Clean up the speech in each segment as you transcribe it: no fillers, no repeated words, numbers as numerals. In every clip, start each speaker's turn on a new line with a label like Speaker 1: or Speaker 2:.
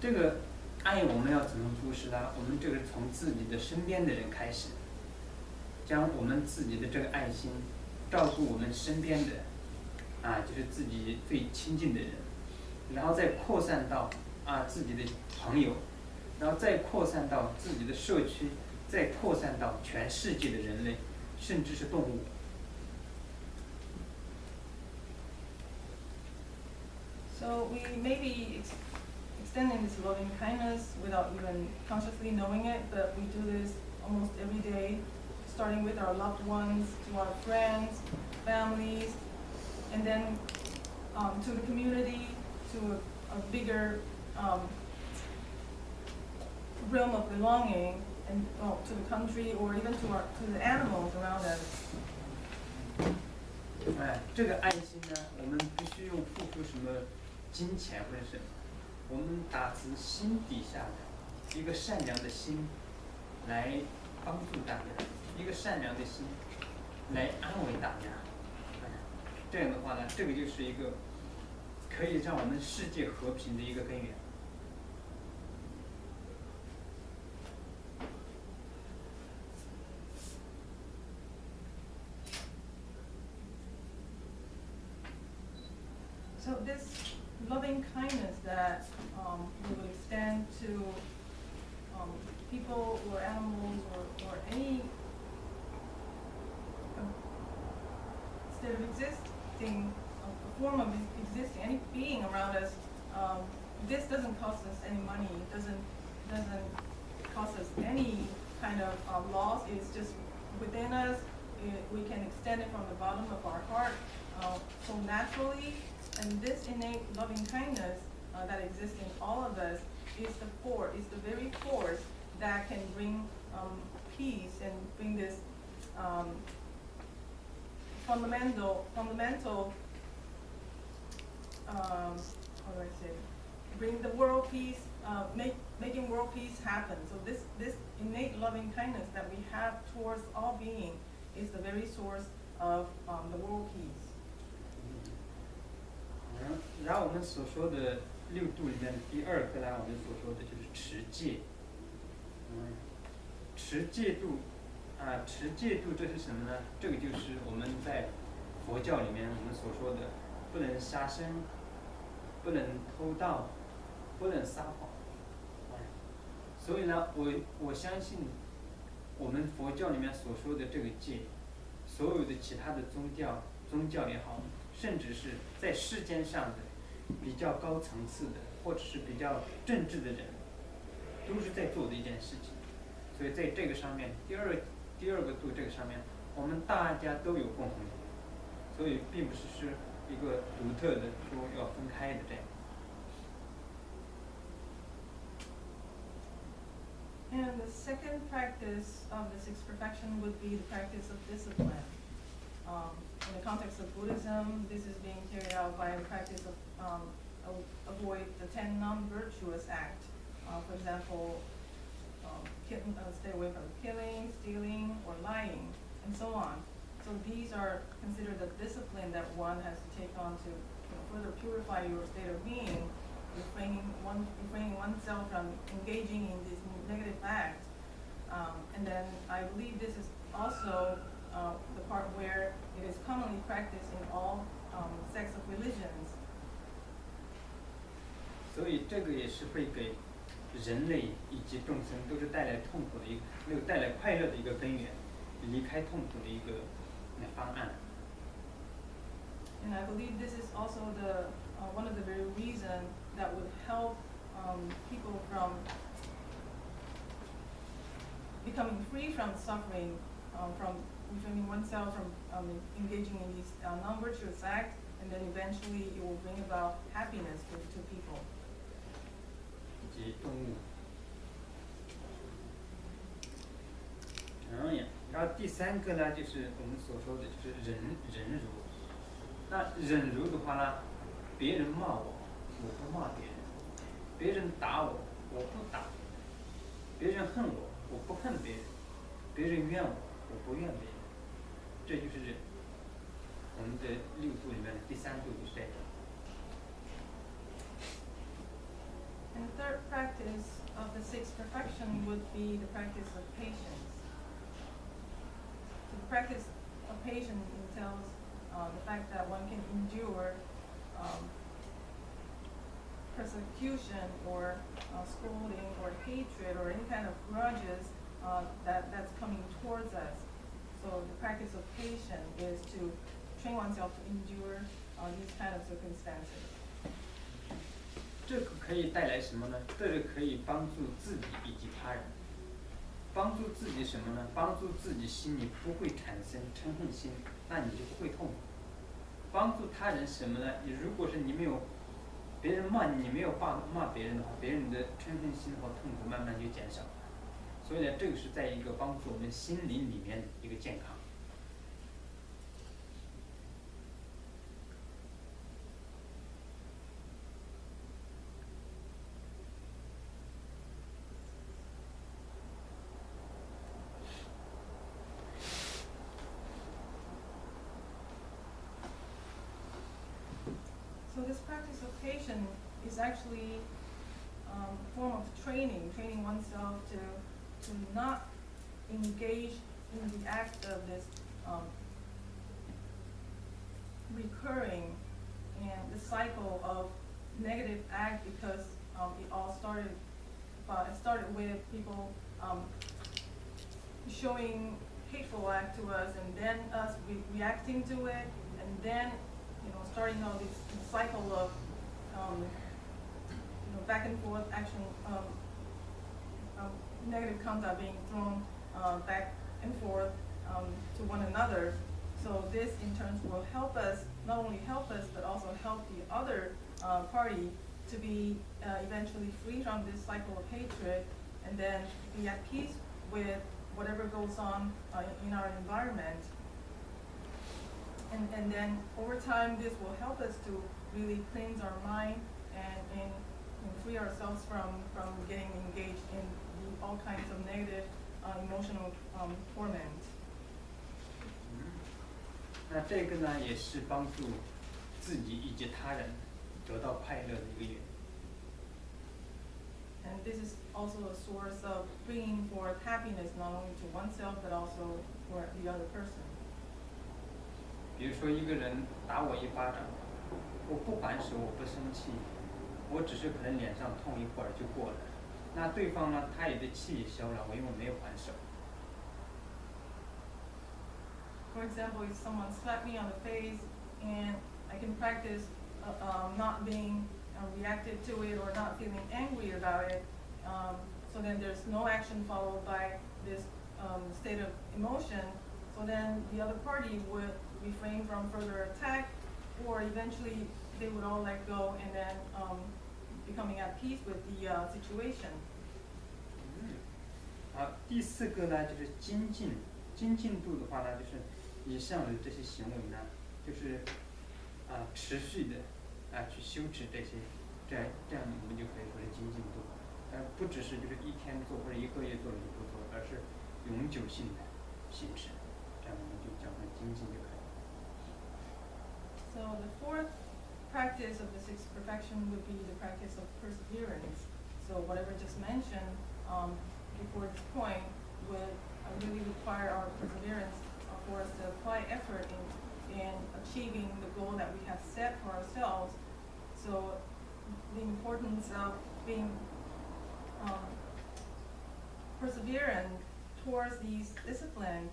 Speaker 1: 这个爱我们要怎么注视呢？我们这个从自己的身边的人开始，将我们自己的这个爱心照顾我们身边的就是自己最亲近的人，然后再扩散到自己的朋友，然后再扩散到自己的社区，再扩散到全世界的人类，甚至是动物。
Speaker 2: So we may be extending this loving kindness without even consciously knowing it, but we do this almost every day, starting with our loved ones, to our friends, families, and then to the community, to a bigger realm of belonging, and to the country, or even to the animals around us.
Speaker 1: 这个爱心呢，我们不需用付出什么金钱或者什么，我们打自心底下的一个善良的心来帮助大家，一个善良的心来安慰大家。这样的话呢，这个就是一个可以让我们世界和平的一个根源。
Speaker 2: So this loving kindness that we would extend to people or animals or any state of existing, a form of existing, any being around us, this doesn't cost us any money. It doesn't cost us any kind of loss. It's just within us. We can extend it from the bottom of our heart so naturally. And this innate loving kindness that exists in all of us is the very force that can bring peace and bring this fundamental how do I say, bring the world peace, making world peace happen. So this innate loving kindness that we have towards all beings is the very source of the world peace.
Speaker 1: 然后我们所说的6度里面的第2个呢，我们所说的就是持戒。持戒度持戒度这是什么呢？这个就是我们在佛教里面我们所说的，不能杀生，不能偷盗，不能撒谎。所以呢，我相信我们佛教里面所说的这个戒，所有的其他的宗教也好，甚至是在世间上的比较高层次的，或者是比较政治的人，都是在做的一件事情。所以在这个上面，第二个度这个上面，我们大家都有共同点，所以并不是一个独特的说要分开的这样。
Speaker 2: And the second practice of the sixth perfection would be the practice of discipline. In the context of Buddhism, this is being carried out by the practice of avoid the 10 non-virtuous acts. For example, stay away from killing, stealing, or lying, and so on. So these are considered the discipline that one has to take on to further purify your state of being, refraining oneself from engaging in these negative acts. And then I believe this is also the part where it is commonly practiced in all sects of religions.
Speaker 1: 所以这个也是会给人类以及众生都是带来痛苦的没有带来快乐的一个根源，离开痛苦的一个方案。
Speaker 2: And I believe this is also one of the very reasons that would help people from becoming free from suffering, from refraining oneself from engaging in these non-virtuous acts, and then eventually it will bring about happiness to people.
Speaker 1: 以及动物。然后第3个呢，就是我们所说的就是忍辱。那忍辱的话呢，别人骂我，我不骂别人；别人打我，我不打；别人恨我，我不恨别人；别人怨我，我不怨别人。这就是忍。我们的6度里面的第3度就是这个。
Speaker 2: And the third sixth perfection would be the practice of patience. So the practice of patience entails the fact that one can endure persecution or scolding or hatred or any kind of grudges that's coming towards us. So the practice of patience is to train oneself to endure these kind of circumstances.
Speaker 1: 这个可以带来什么呢？这个可以帮助自己以及他人。帮助自己什么呢？帮助自己心里不会产生嗔恨心，那你就不会痛苦。帮助他人什么呢？你如果是你没有别人骂你，你没有骂别人的话，别人的嗔恨心和痛苦慢慢就减少了。所以呢，这个是在一个帮助我们心灵里面一个健康。
Speaker 2: So this practice of patience is actually a form of training oneself to not engage in the act of this recurring and the cycle of negative act, because it all started with people showing hateful act to us, and then us reacting to it, and then starting all this cycle of back and forth action, negative conduct being thrown back and forth to one another. So this in turn will help us, not only help us, but also help the other party to be eventually free from this cycle of hatred, and then be at peace with whatever goes on in our environment. And then over time, this will help us to really cleanse our mind and free ourselves from getting engaged in all kinds of negative emotional torment.
Speaker 1: 那这个呢，也是帮助自己以及他人得到快乐的一个原因。
Speaker 2: And this is also a source of bringing forth happiness not only to oneself but also for the other person.
Speaker 1: 比如说一个人打我一巴掌，我不还手，我不生气，我只是可能脸上痛一会儿就过了。那对方呢，他也的气也消了，我因为没有还手。
Speaker 2: For example, if someone slapped me on the face, and I can practice not being reacted to it or not feeling angry about it, so then there's no action followed by this state of emotion, so then the other party would refrain from further attack, or eventually they would all let go and then becoming at peace with the situation.
Speaker 1: 好，第四个呢就是精进。精进度的话呢，就是以上的这些行为呢，就是持续的去修持这些，这样我们就可以说是精进度。不只是就是一天做或者一个月做了就不做，而是永久性的行持，这样我们就叫它精进就可以了。
Speaker 2: So the fourth practice of the sixth perfection would be the practice of perseverance. So whatever just mentioned before this point would really require our perseverance for us to apply effort in achieving the goal that we have set for ourselves. So the importance of being perseverant towards these disciplines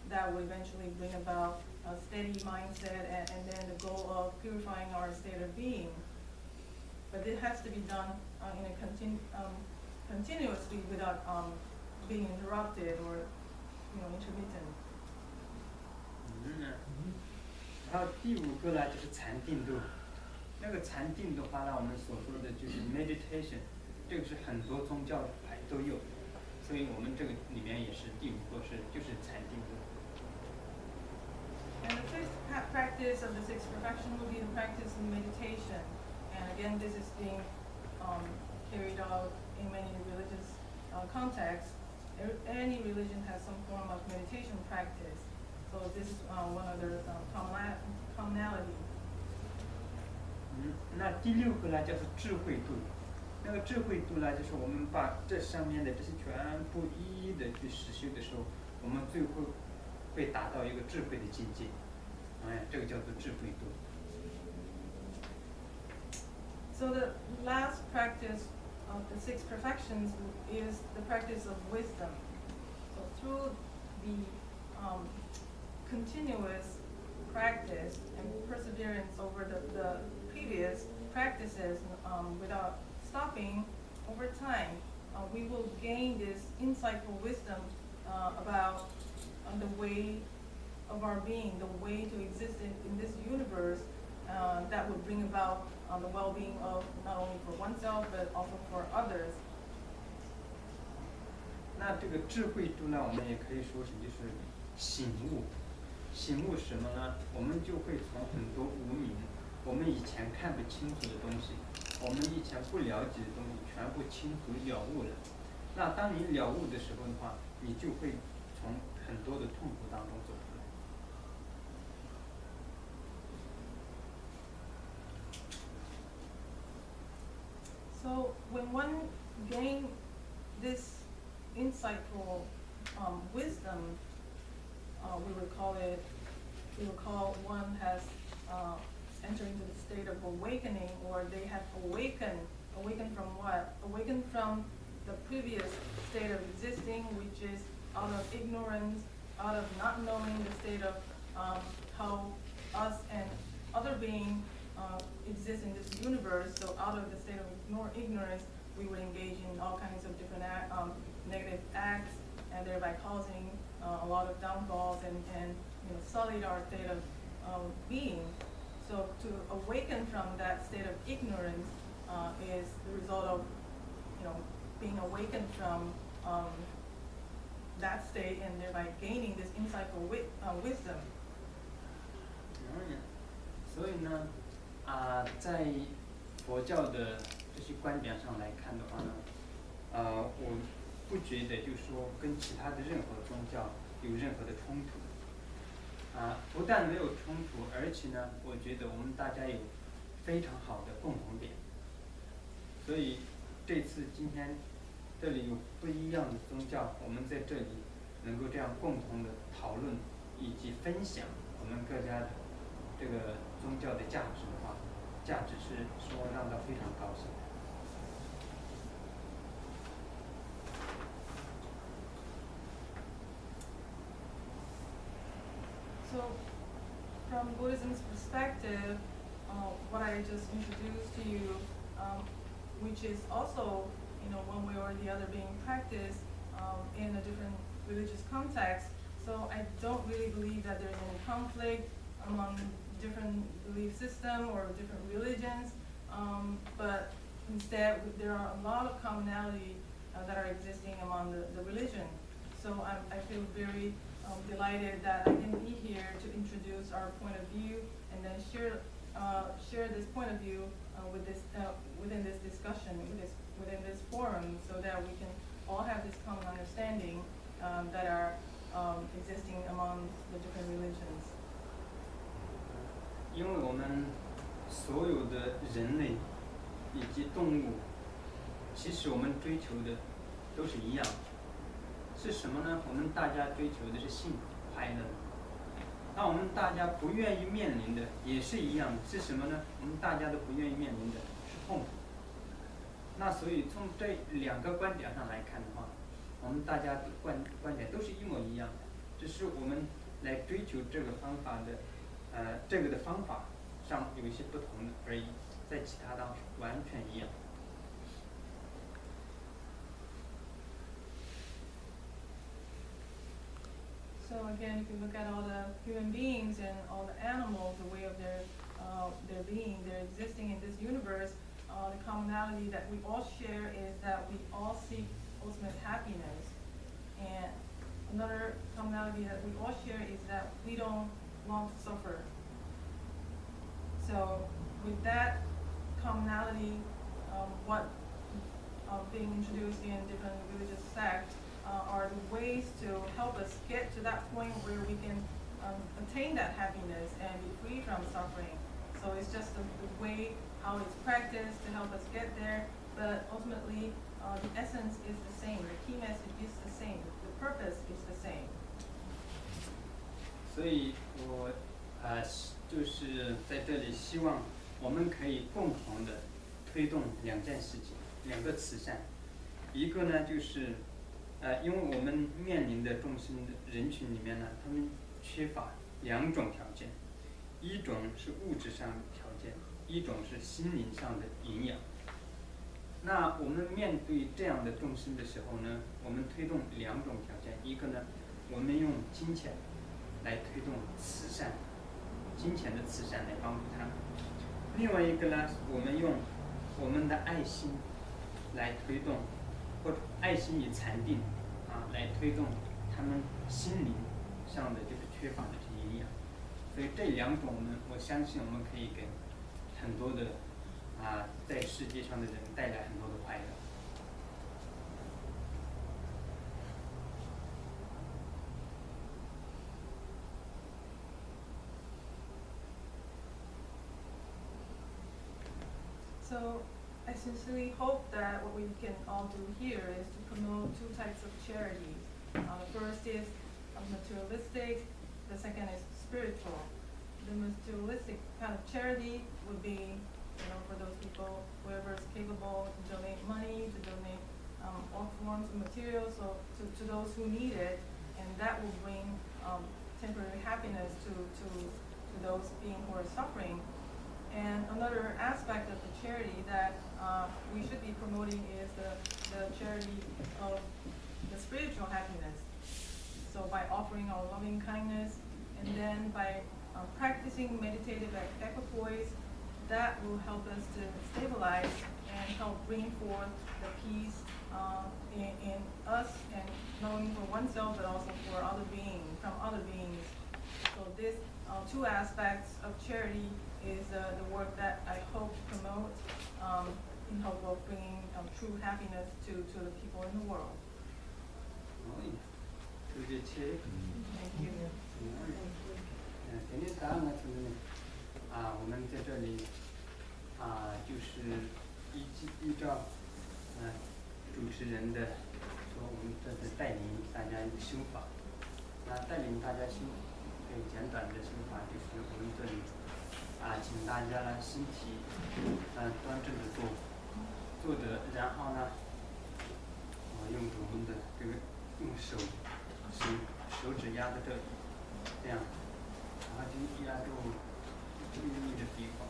Speaker 2: that will eventually bring about a steady mindset and then the goal of purifying our state of being. But it has to be done in a continuously without being interrupted or intermittent.
Speaker 1: 然后第五个呢就是禅定度。那个禅定的话呢，我们所说的就是 meditation， 这个是很多宗教派都有的，所以我们这个里面也是第五个就是禅定度。
Speaker 2: And the fifth practice of the sixth perfection will be the practice of meditation. And again, this is being carried out in many religious contexts. Any religion has some form of meditation practice. So this is one of their commonality.
Speaker 1: 那第六个呢，叫做智慧度。那个智慧度呢，就是我们把这上面的这些全部一一的去实修的时候，我们最后会达到一个智慧的境界。哎，这个叫做智慧度。
Speaker 2: So the last practice of the 6 perfections is the practice of wisdom. So through the continuous practice and perseverance over the previous practices without stopping, over time, we will gain this insightful wisdom about the way of our being, the way to exist in this universe that would bring about the well-being of not only for oneself but also for others.
Speaker 1: 那这个智慧度呢，我们也可以说是就是醒悟。醒悟什么呢？我们就会从很多无明，我们以前看不清楚的东西，我们以前不了解的东西，全部清楚了悟了。那当你了悟的时候的话，你就会从很多的痛苦当中走出来。
Speaker 2: So when one gains this insightful wisdom, we would call one has entered into the state of awakening, or they have awakened. Awakened from what? Awakened from the previous state of existing, which is out of ignorance, out of not knowing the state of how us and other beings exist in this universe. So out of the state of ignorance, we would engage in all kinds of different negative acts, and thereby causing a lot of downfalls and sullied our state of being. So to awaken from that state of ignorance is the result of being awakened from that state, and thereby gaining this insightful wisdom.
Speaker 1: 所以呢，在佛教的这些观点上来看的话呢，我不觉得就是说跟其他的任何宗教有任何的冲突。不但没有冲突，而且呢，我觉得我们大家有非常好的共同点。所以这次今天这里有不一样的宗教，我们在这里能够这样共同的讨论以及分享我们各家的这个宗教的价值的话，价值是说让他非常高兴。
Speaker 2: So, from Buddhism's perspective, what I just introduced to you, which is also, one way or the other being practiced in a different religious context. So I don't really believe that there's any conflict among different belief systems or different religions, but instead there are a lot of commonality that are existing among the religion. So I feel very delighted that I can be here to introduce our point of view and then share this point of view within this discussion, within this forum, so that we can all have this common understanding that are existing among the different religions.
Speaker 1: 因为我们所有的人类以及动物，其实我们追求的都是一样。是什么呢？我们大家追求的是幸福快乐。那我们大家不愿意面临的也是一样的，是什么呢？我们大家都不愿意面临的是痛苦。那所以从这两个观点上来看的话，我们大家的观点都是一模一样的，只是我们来追求这个方法的，这个的方法上有一些不同的而已，在其他当中完全一样。
Speaker 2: So again, if you look at all the human beings and all the animals, the way of their being, their existing in this universe, the commonality that we all share is that we all seek ultimate happiness. And another commonality that we all share is that we don't want to suffer. So with that commonality, what being introduced in different religious sects are the ways to help us get to that point where we can attain that happiness and be free from suffering. So it's just the way how it's practiced to help us get there, but ultimately, the essence is the same, the key message is the same, the purpose is the same.
Speaker 1: 所以我就是在这里希望我们可以共同的推动两件事情，两个慈善。一个呢就是因为我们面临的众生的人群里面呢，他们缺乏两种条件，一种是物质上的条件，一种是心灵上的营养。那我们面对这样的众生的时候呢，我们推动两种条件，一个呢，我们用金钱来推动慈善，金钱的慈善来帮助他们；另外一个呢，我们用我们的爱心来推动，或者爱心与禅定来推动他们心灵上的就是缺乏的这些营养。所以这两种我相信我们可以给很多的在世界上的人带来很多的快乐。
Speaker 2: So I sincerely hope that what we can all do here is to promote two types of charities. The first is materialistic, the second is spiritual. The materialistic kind of charity would be, for those people, whoever is capable to donate money, to donate all forms of materials to those who need it, and that will bring temporary happiness to those being who are suffering. And another aspect of the charity that we should be promoting is the charity of the spiritual happiness. So by offering our loving kindness, and then by practicing meditative equipoise, that will help us to stabilize and help bring forth the peace in us, and not only for oneself but also for other beings, from other beings. So this two aspects of charity is the work that I hope to promote in hope of bringing true happiness to the people in the world. Thank you.
Speaker 1: 肯定答案呢，同志们我们在这里就是依照主持人的说，我们这是带领大家修法。带领大家修最简短的修法就是我们这里请大家呢身体端正的坐着，然后呢用我们的这个用手指压在这里，这样，然后就压住注意力的地方，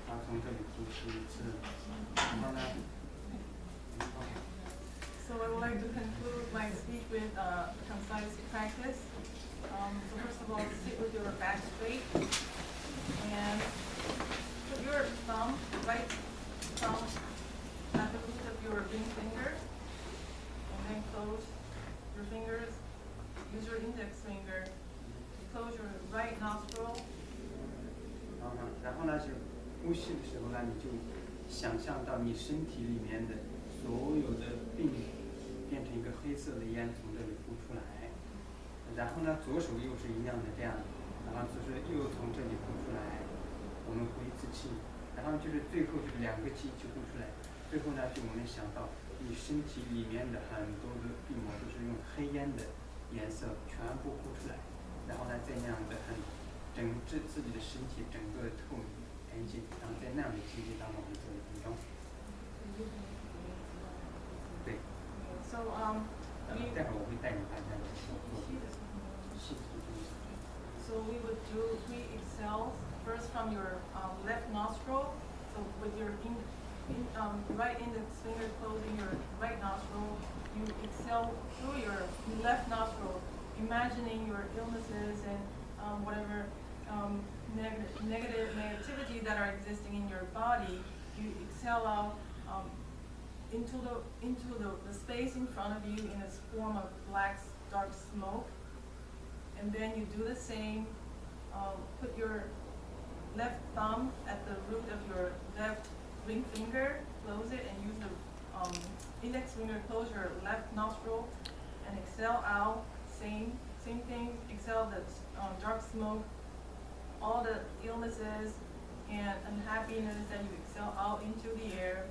Speaker 1: 然后从这里呼吸一次，然后呢
Speaker 2: So I would like to conclude my speech with a concise practice. So first of all, sit with your back straight and put your right thumb at the root of your ring finger, and then close your fingers. Use your index finger to close your right nostril.
Speaker 1: 然后呢，就呼吸的时候呢，你就想象到你身体里面的所有的病变成一个黑色的烟从这里呼出来，然后呢，左手右是一样的这样，然后就是又从这里呼出来，我们呼一次气，然后就是最后就是两个气就呼出来，最后呢，就我们想到你身体里面的很多的病魔都是用黑烟的颜色全部呼出来，然后呢，在那样的整治自己的身体整个透明干净，然后在那样的境界当中我们做一分钟。对。
Speaker 2: So
Speaker 1: 待会儿我会带领大家来做。
Speaker 2: So we would do 3 exhales, first from your left nostril. So with your right index finger closing your right nostril, you exhale through your left nostril, imagining your illnesses and whatever negativity that are existing in your body. You exhale out into the space in front of you in a form of black dark smoke. And then you do the same. Put your left thumb at the root of your left ring finger, close it, and use the index finger close your left nostril, and exhale out. Same thing. Exhale the dark smoke, all the illnesses and unhappiness that you exhale out into the air.